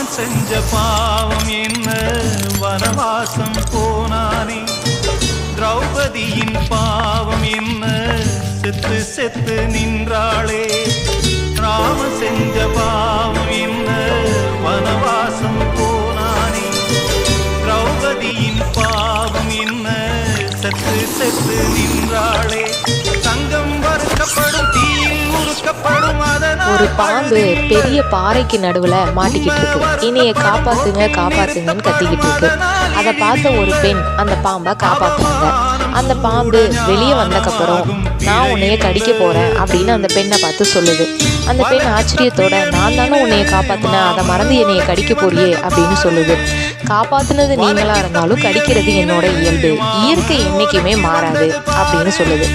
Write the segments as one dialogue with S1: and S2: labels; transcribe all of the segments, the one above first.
S1: ராமன் செஞ்ச பாவம் என்ன வனவாசம் போனானே, திரௌபதியின் பாவம் என்ன செத்து செத்து நின்றாளே. ராமன் செஞ்ச பாவம் என்ன வனவாசம் போனானே, திரௌபதியின் பாவம் என்ன செத்து செத்து நின்றாளே. தங்கம் வறுக்கப்படும் தீயில் உருக்கப்படும்.
S2: ஒரு பாம்பு பெரிய பாறைக்கு நடுவுல மாட்டிக்கிட்டு இருக்கு. என்னைய காப்பாத்துங்க காப்பாத்துங்கன்னு கத்திக்கிட்டு இருக்கு. அதை பார்த்த ஒரு பெண் அந்த பாம்பை காப்பாத்துறாங்க. அந்த பாம்பு வெளியே வந்தக்கப்புறம் நான் உன்னைய கடிக்க போறேன் அப்படின்னு அந்த பெண்ணை பார்த்து சொல்லுது. அந்த பெண் ஆச்சரியத்தோட நான் தானே உன்னைய காப்பாத்தினேன், அதை மறந்து என்னைய கடிக்க போறியே அப்படின்னு சொல்லுது. காப்பாத்துனது நீங்களா இருந்தாலும் கடிக்கிறது என்னோட இயல்பு, இயற்கை என்னைக்குமே மாறாது அப்படின்னு சொல்லுது.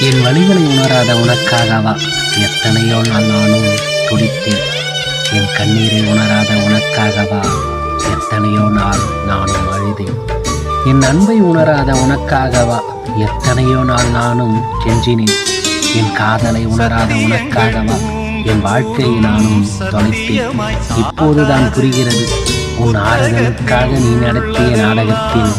S3: என் வழிகளை உணராத உனக்காகவா எத்தனையோ நாள் நானும் துடித்தேன். என் கண்ணீரை உணராத உனக்காகவா எத்தனையோ நாள் நானும் அழுதேன். என் அன்பை உணராத உனக்காகவா எத்தனையோ நாள் நானும் கெஞ்சினேன். என் காதலை உணராத உனக்காகவா என் வாழ்க்கையை நானும் தொலைத்தேன். இப்போதுதான் புரிகிறது, உன் ஆறுதலுக்காக நீ நடத்திய நாடகத்தில்